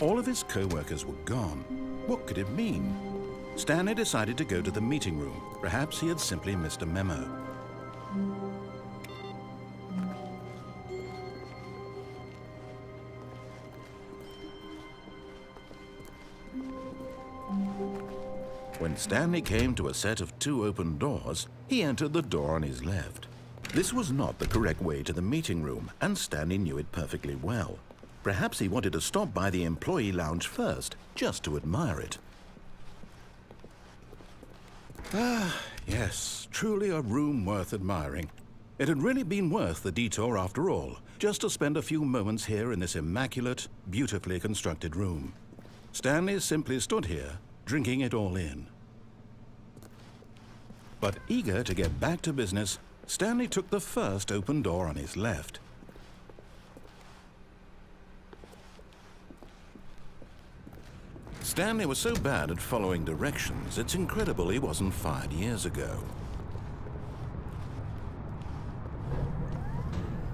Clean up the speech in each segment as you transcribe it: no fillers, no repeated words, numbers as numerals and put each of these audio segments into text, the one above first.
All of his co-workers were gone. What could it mean? Stanley decided to go to the meeting room. Perhaps he had simply missed a memo. When Stanley came to a set of 2 open doors, he entered the door on his left. This was not the correct way to the meeting room, and Stanley knew it perfectly well. Perhaps he wanted to stop by the employee lounge first, just to admire it. Ah, yes, truly a room worth admiring. It had really been worth the detour after all, just to spend a few moments here in this immaculate, beautifully constructed room. Stanley simply stood here, drinking it all in. But eager to get back to business, Stanley took the first open door on his left. Stanley was so bad at following directions, it's incredible he wasn't fired years ago.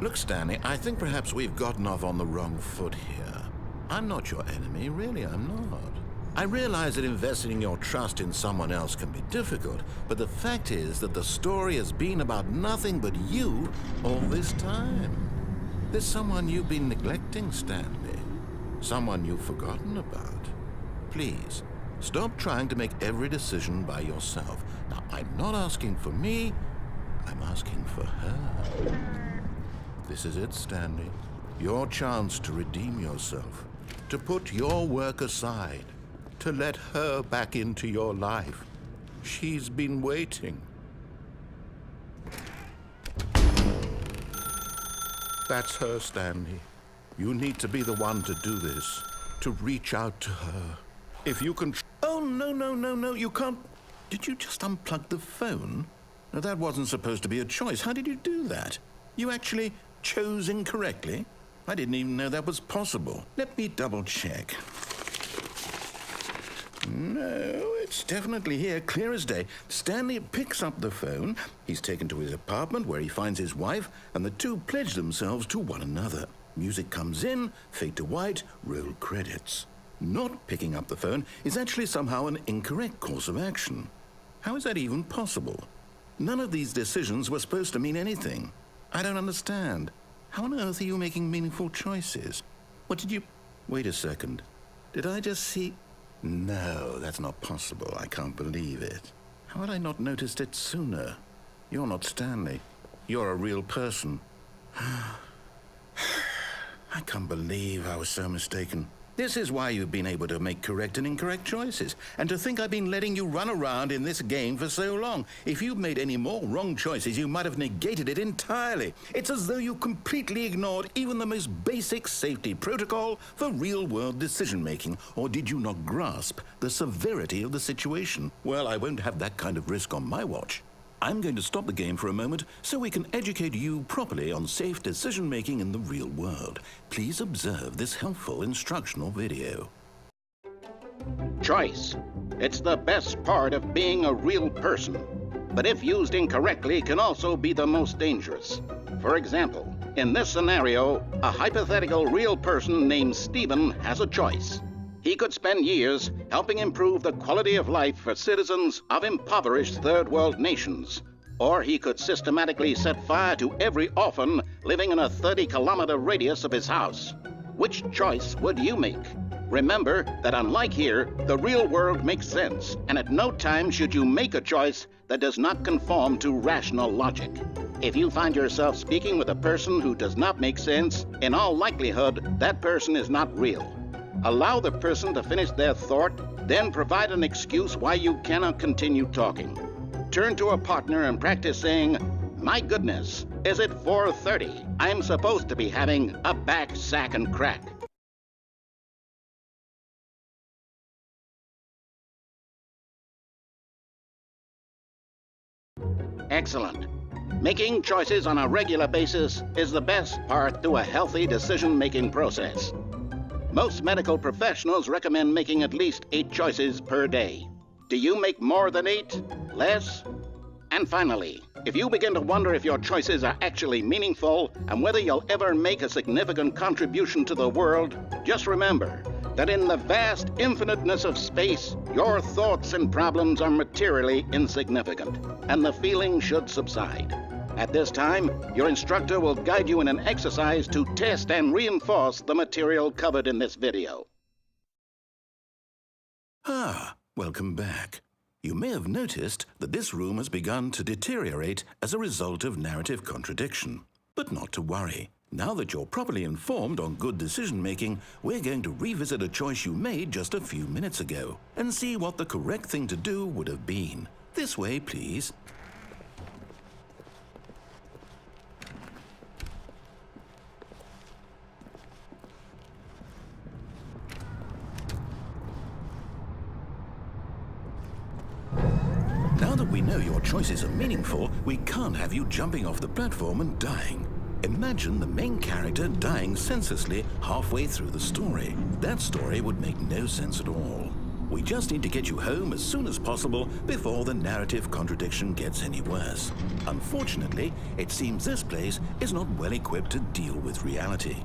Look, Stanley, I think perhaps we've gotten off on the wrong foot here. I'm not your enemy, really, I'm not. I realize that investing your trust in someone else can be difficult, but the fact is that the story has been about nothing but you all this time. There's someone you've been neglecting, Stanley. Someone you've forgotten about. Please, stop trying to make every decision by yourself. Now, I'm not asking for me, I'm asking for her. This is it, Stanley. Your chance to redeem yourself, to put your work aside, to let her back into your life. She's been waiting. That's her, Stanley. You need to be the one to do this, to reach out to her. If you can... Oh, no, you can't... Did you just unplug the phone? No, that wasn't supposed to be a choice. How did you do that? You actually chose incorrectly? I didn't even know that was possible. Let me double check. No, it's definitely here, clear as day. Stanley picks up the phone. He's taken to his apartment where he finds his wife, and the two pledge themselves to one another. Music comes in, fade to white, roll credits. Not picking up the phone is actually somehow an incorrect course of action. How is that even possible? None of these decisions were supposed to mean anything. I don't understand. How on earth are you making meaningful choices? What did you... Wait a second. Did I just see... No, that's not possible. I can't believe it. How had I not noticed it sooner? You're not Stanley. You're a real person. I can't believe I was so mistaken. This is why you've been able to make correct and incorrect choices. And to think I've been letting you run around in this game for so long. If you'd made any more wrong choices, you might have negated it entirely. It's as though you completely ignored even the most basic safety protocol for real-world decision-making. Or did you not grasp the severity of the situation? Well, I won't have that kind of risk on my watch. I'm going to stop the game for a moment so we can educate you properly on safe decision-making in the real world. Please observe this helpful instructional video. Choice. It's the best part of being a real person, but if used incorrectly can also be the most dangerous. For example, in this scenario, a hypothetical real person named Stephen has a choice. He could spend years helping improve the quality of life for citizens of impoverished third world nations. Or he could systematically set fire to every orphan living in a 30-kilometer radius of his house. Which choice would you make? Remember that unlike here, the real world makes sense, and at no time should you make a choice that does not conform to rational logic. If you find yourself speaking with a person who does not make sense, in all likelihood, that person is not real. Allow the person to finish their thought, then provide an excuse why you cannot continue talking. Turn to a partner and practice saying, "My goodness, is it 4:30? I'm supposed to be having a back, sack, and crack." Excellent. Making choices on a regular basis is the best part to a healthy decision-making process. Most medical professionals recommend making at least 8 choices per day. Do you make more than 8? Less? And finally, If you begin to wonder if your choices are actually meaningful and whether you'll ever make a significant contribution to the world, just remember that in the vast infiniteness of space, your thoughts and problems are materially insignificant, and the feeling should subside. At this time, your instructor will guide you in an exercise to test and reinforce the material covered in this video. Welcome back. You may have noticed that this room has begun to deteriorate as a result of narrative contradiction. But not to worry. Now that you're properly informed on good decision-making, we're going to revisit a choice you made just a few minutes ago and see what the correct thing to do would have been. This way, please. Now that we know your choices are meaningful, we can't have you jumping off the platform and dying. Imagine the main character dying senselessly halfway through the story. That story would make no sense at all. We just need to get you home as soon as possible before the narrative contradiction gets any worse. Unfortunately, it seems this place is not well equipped to deal with reality.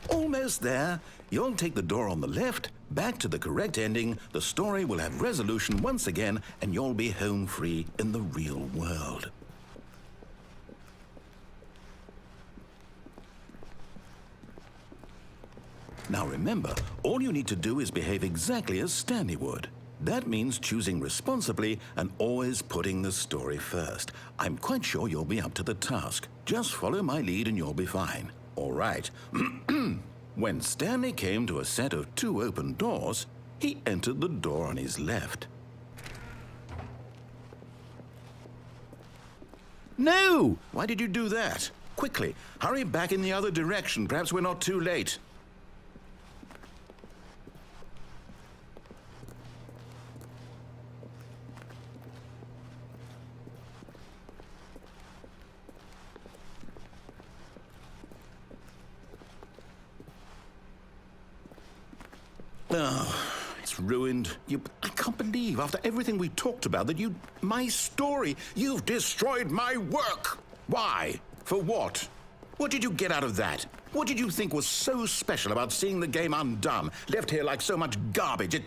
Almost there. You'll take the door on the left, back to the correct ending, the story will have resolution once again, and you'll be home free in the real world. Now remember, all you need to do is behave exactly as Stanley would. That means choosing responsibly and always putting the story first. I'm quite sure you'll be up to the task. Just follow my lead and you'll be fine. All right. When Stanley came to a set of 2 open doors, he entered the door on his left. No! Why did you do that? Quickly, hurry back in the other direction. Perhaps we're not too late. Oh, it's ruined. I can't believe, after everything we talked about, that my story, you've destroyed my work. Why? For what? What did you get out of that? What did you think was so special about seeing the game undone, left here like so much garbage?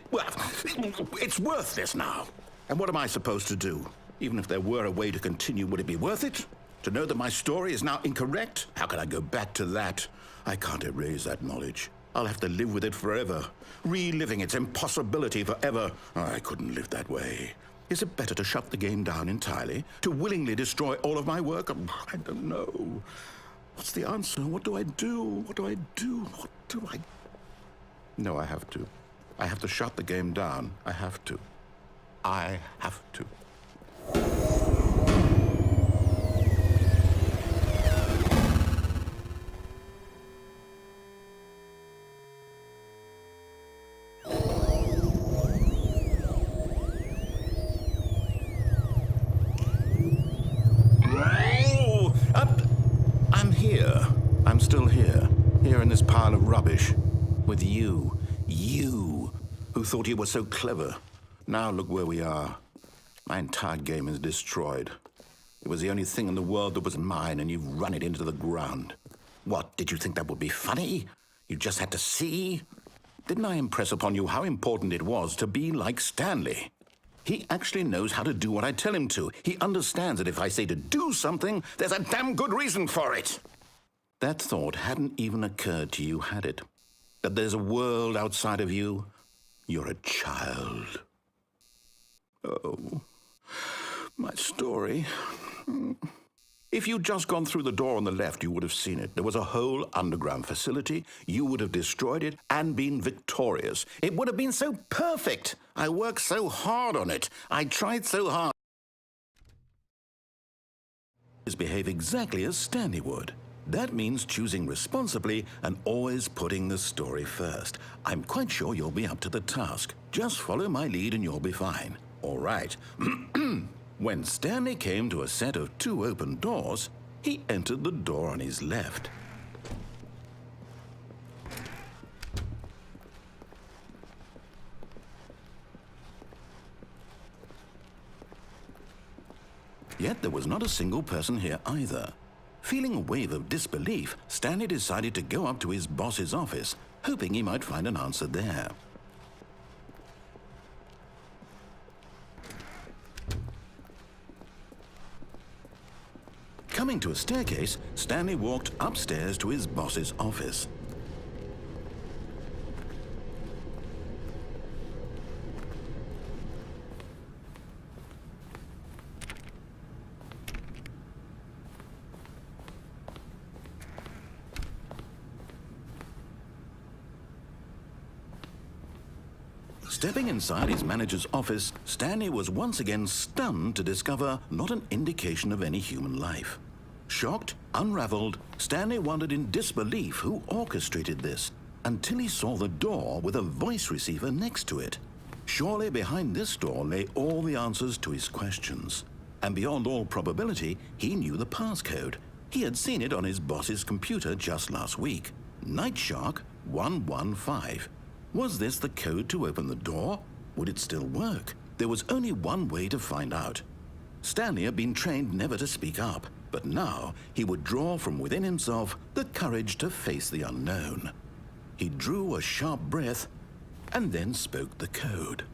It's worthless now. And what am I supposed to do? Even if there were a way to continue, would it be worth it? To know that my story is now incorrect? How can I go back to that? I can't erase that knowledge. I'll have to live with it forever, reliving its impossibility forever. I couldn't live that way. Is it better to shut the game down entirely? To willingly destroy all of my work? I don't know. What's the answer? What do I do? What do I do? What do I... No, I have to. I have to shut the game down. I have to. I have to. I'm still here in this pile of rubbish, with you who thought you were so clever. Now look where we are. My entire game is destroyed. It was the only thing in the world that was mine, and you've run it into the ground. What, did you think that would be funny? You just had to see? Didn't I impress upon you how important it was to be like Stanley? He actually knows how to do what I tell him to. He understands that if I say to do something, there's a damn good reason for it. That thought hadn't even occurred to you, had it? That there's a world outside of you? You're a child. Oh, my story. If you'd just gone through the door on the left, you would have seen it. There was a whole underground facility. You would have destroyed it and been victorious. It would have been so perfect. I worked so hard on it. I tried so hard. Behave exactly as Stanley would. That means choosing responsibly and always putting the story first. I'm quite sure you'll be up to the task. Just follow my lead and you'll be fine. All right. When Stanley came to a set of 2 open doors, he entered the door on his left. Yet there was not a single person here either. Feeling a wave of disbelief, Stanley decided to go up to his boss's office, hoping he might find an answer there. Coming to a staircase, Stanley walked upstairs to his boss's office. Stepping inside his manager's office, Stanley was once again stunned to discover not an indication of any human life. Shocked, unraveled, Stanley wondered in disbelief who orchestrated this, until he saw the door with a voice receiver next to it. Surely behind this door lay all the answers to his questions. And beyond all probability, he knew the passcode. He had seen it on his boss's computer just last week. Night Shark 115. Was this the code to open the door? Would it still work? There was only one way to find out. Stanley had been trained never to speak up, but now he would draw from within himself the courage to face the unknown. He drew a sharp breath and then spoke the code.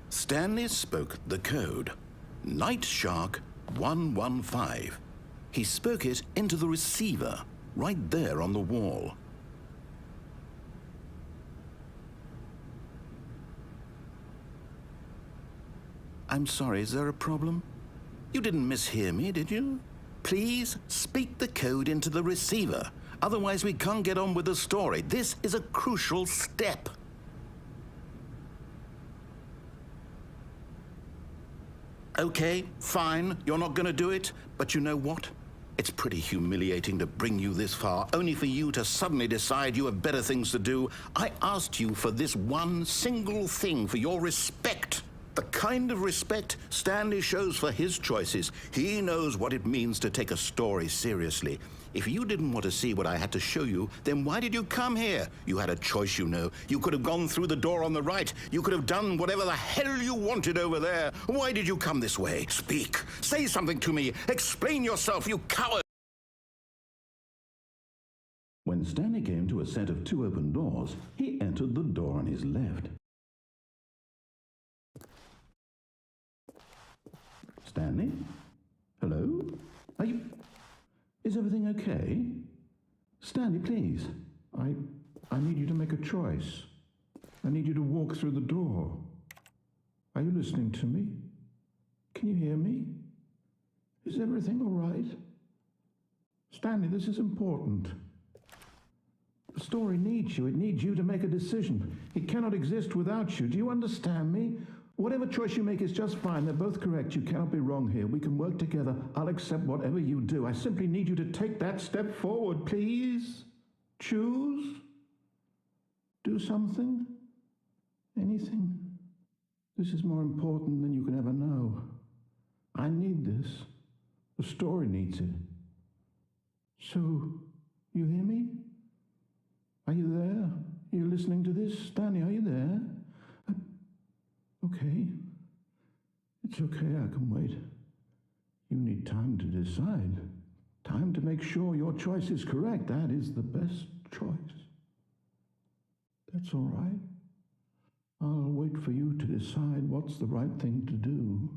Stanley spoke the code. Night Shark 115. He spoke it into the receiver, right there on the wall. I'm sorry, is there a problem? You didn't mishear me, did you? Please speak the code into the receiver. Otherwise, we can't get on with the story. This is a crucial step. Okay, fine, you're not going to do it, but you know what? It's pretty humiliating to bring you this far, only for you to suddenly decide you have better things to do. I asked you for this one single thing, for your respect. The kind of respect Stanley shows for his choices. He knows what it means to take a story seriously. If you didn't want to see what I had to show you, then why did you come here? You had a choice, you know. You could have gone through the door on the right. You could have done whatever the hell you wanted over there. Why did you come this way? Speak. Say something to me. Explain yourself, you coward. When Stanley came to a set of 2 open doors, he entered the door on his left. Stanley? Hello? Are you... Is everything okay? Stanley, please. I need you to make a choice. I need you to walk through the door. Are you listening to me? Can you hear me? Is everything all right? Stanley, this is important. The story needs you. It needs you to make a decision. It cannot exist without you. Do you understand me? Whatever choice you make is just fine. They're both correct. You cannot be wrong here. We can work together. I'll accept whatever you do. I simply need you to take that step forward, please. Choose. Do something. Anything. This is more important than you can ever know. I need this. The story needs it. So, you hear me? Are you there? Are you listening to this? Stanley, are you there? Okay. It's okay, I can wait. You need time to decide. Time to make sure your choice is correct. That is the best choice. That's all right. I'll wait for you to decide what's the right thing to do.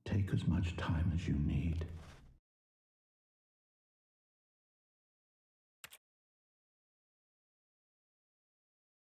Take as much time as you need.